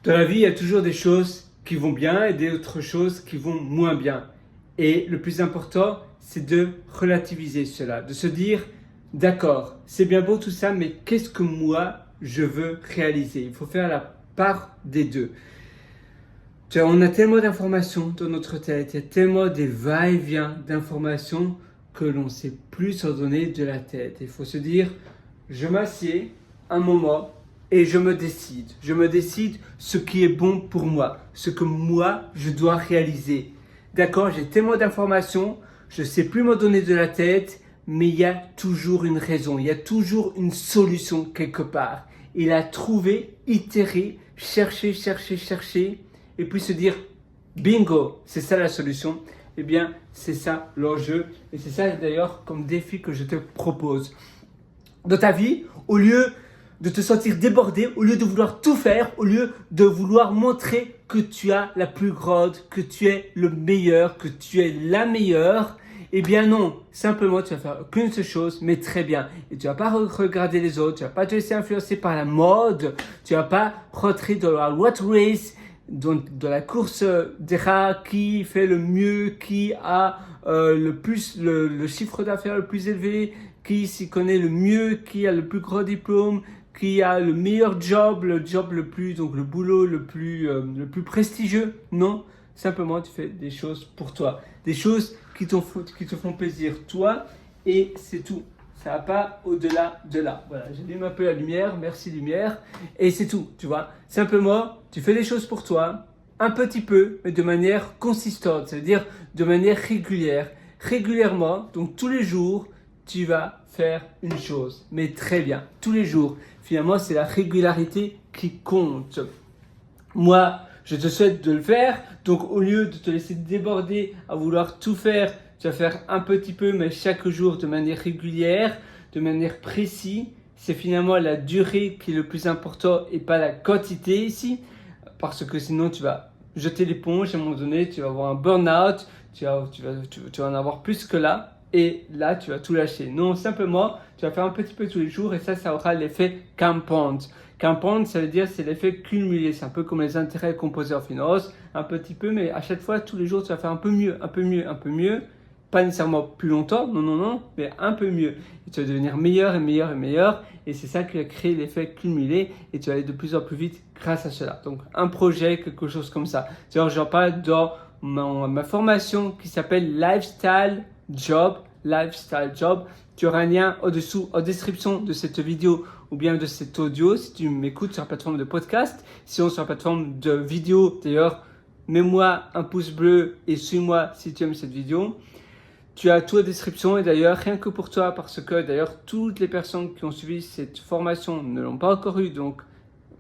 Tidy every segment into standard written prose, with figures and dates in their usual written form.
Dans la vie, il y a toujours des choses qui vont bien et d'autres choses qui vont moins bien. Et le plus important, c'est de relativiser cela, de se dire, d'accord, c'est bien beau tout ça, mais qu'est-ce que moi, je veux réaliser? Il faut faire la part des deux. Tu vois, on a tellement d'informations dans notre tête, il y a tellement des va-et-vient d'informations que l'on ne sait plus s'en donner de la tête. Il faut se dire, je m'assieds un moment et je me décide. Je me décide ce qui est bon pour moi, ce que moi, je dois réaliser. D'accord, j'ai tellement d'informations, je ne sais plus m'en donner de la tête, mais il y a toujours une raison, il y a toujours une solution quelque part. Il a trouvé, itéré, cherché, et puis se dire, bingo, c'est ça la solution. Eh bien, c'est ça l'enjeu. Et c'est ça d'ailleurs comme défi que je te propose. Dans ta vie, au lieu de te sentir débordé, au lieu de vouloir tout faire, au lieu de vouloir montrer que tu as la plus grande, que tu es le meilleur, que tu es la meilleure, eh bien non, simplement tu vas faire qu'une seule chose, mais très bien. Et tu vas pas regarder les autres, tu vas pas te laisser influencer par la mode, tu vas pas rentrer dans la rat race, dans la course des rats, qui fait le mieux, qui a le chiffre d'affaires le plus élevé, qui s'y connaît le mieux, qui a le plus gros diplôme, qui a le meilleur job, le job le plus, donc le boulot le plus prestigieux. Non, simplement tu fais des choses pour toi, des choses qui te font plaisir toi, et c'est tout. Ça va pas au-delà de là. Voilà, j'allume un peu la lumière, merci lumière, et c'est tout, tu vois. Simplement, tu fais des choses pour toi, un petit peu, mais de manière consistante, c'est-à-dire de manière régulière. Régulièrement, donc tous les jours, tu vas faire une chose, mais très bien, tous les jours. Finalement, c'est la régularité qui compte. Moi, je te souhaite de le faire, donc au lieu de te laisser déborder à vouloir tout faire, tu vas faire un petit peu, mais chaque jour de manière régulière, de manière précise. C'est finalement la durée qui est le plus important et pas la quantité ici, parce que sinon tu vas jeter l'éponge à un moment donné, tu vas avoir un burn-out, tu vas en avoir plus que là, et là tu vas tout lâcher. Non, simplement, tu vas faire un petit peu tous les jours et ça aura l'effet compound. Compound, ça veut dire c'est l'effet cumulé, c'est un peu comme les intérêts composés en finance, un petit peu, mais à chaque fois, tous les jours, tu vas faire un peu mieux, un peu mieux, un peu mieux. Pas nécessairement plus longtemps, non, mais un peu mieux. Et tu vas devenir meilleur et meilleur et meilleur. Et c'est ça qui va créer l'effet cumulé. Et tu vas aller de plus en plus vite grâce à cela. Donc, un projet, quelque chose comme ça. D'ailleurs, j'en parle dans ma formation qui s'appelle Lifestyle Job. Lifestyle Job. Tu auras un lien au-dessous, en description de cette vidéo ou bien de cet audio si tu m'écoutes sur la plateforme de podcast. Sinon, sur la plateforme de vidéo, d'ailleurs, mets-moi un pouce bleu et suis-moi si tu aimes cette vidéo. Tu as tout en description et d'ailleurs, rien que pour toi, parce que d'ailleurs, toutes les personnes qui ont suivi cette formation ne l'ont pas encore eu, donc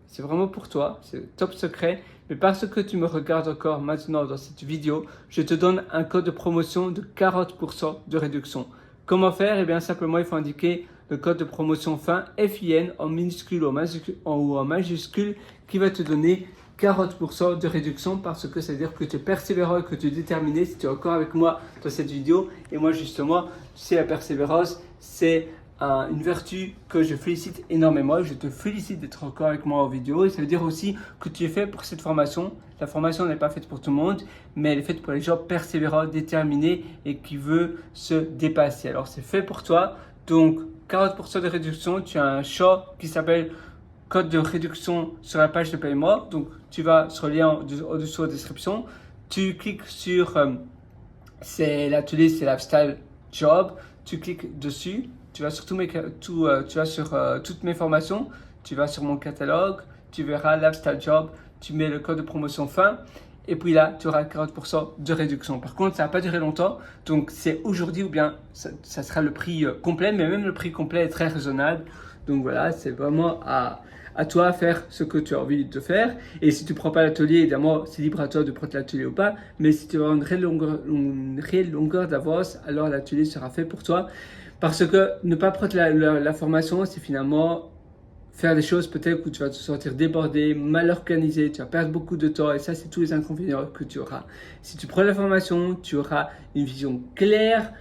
c'est vraiment pour toi, c'est top secret. Mais parce que tu me regardes encore maintenant dans cette vidéo, je te donne un code de promotion de 40% de réduction. Comment faire? Eh bien, simplement, il faut indiquer le code de promotion fin FIN en minuscule ou en majuscule qui va te donner 40% de réduction parce que ça veut dire que tu es persévérant et que tu es déterminé si tu es encore avec moi dans cette vidéo. Et moi justement, tu sais, la persévérance, c'est une vertu que je félicite énormément. Je te félicite d'être encore avec moi en vidéo et ça veut dire aussi que tu es fait pour cette formation. La formation n'est pas faite pour tout le monde, mais elle est faite pour les gens persévérants, déterminés et qui veulent se dépasser. Alors c'est fait pour toi. Donc 40% de réduction, tu as un shop qui s'appelle code de réduction sur la page de paiement. Donc, tu vas sur le lien au-dessous en description. Tu cliques sur c'est l'atelier, c'est Lifestyle Job. Tu cliques dessus. Tu vas sur, toutes mes formations. Tu vas sur mon catalogue. Tu verras Lifestyle Job. Tu mets le code de promotion fin. Et puis là, tu auras 40% de réduction. Par contre, ça ne va pas durer longtemps. Donc, c'est aujourd'hui ou bien ça sera le prix complet. Mais même le prix complet est très raisonnable. Donc voilà, c'est vraiment à toi de faire ce que tu as envie de faire. Et si tu ne prends pas l'atelier, évidemment, c'est libre à toi de prendre l'atelier ou pas. Mais si tu as une réelle longueur d'avance, alors l'atelier sera fait pour toi. Parce que ne pas prendre la formation, c'est finalement faire des choses peut-être où tu vas te sentir débordé, mal organisé, tu vas perdre beaucoup de temps et ça, c'est tous les inconvénients que tu auras. Si tu prends la formation, tu auras une vision claire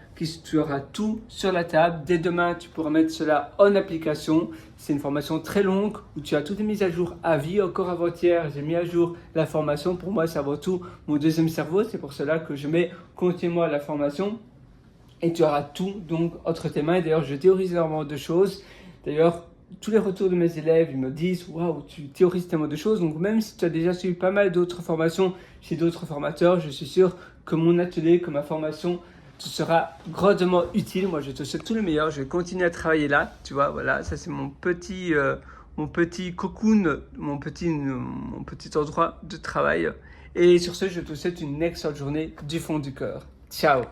tu auras tout sur la table. Dès demain, tu pourras mettre cela en application. C'est une formation très longue où tu as toutes les mises à jour à vie. Encore avant-hier, j'ai mis à jour la formation. Pour moi, c'est avant tout mon deuxième cerveau. C'est pour cela que je mets continuellement la formation. Et tu auras tout donc entre tes mains. D'ailleurs, je théorise énormément de choses. D'ailleurs, tous les retours de mes élèves, ils me disent « Waouh, tu théorises tellement de choses ». Donc même si tu as déjà suivi pas mal d'autres formations chez d'autres formateurs, je suis sûr que mon atelier, que ma formation te sera grandement utile. Moi, je te souhaite tout le meilleur. Je vais continuer à travailler là. Tu vois, voilà, ça c'est mon petit cocoon, mon petit endroit de travail. Et sur ce, je te souhaite une excellente journée du fond du cœur. Ciao.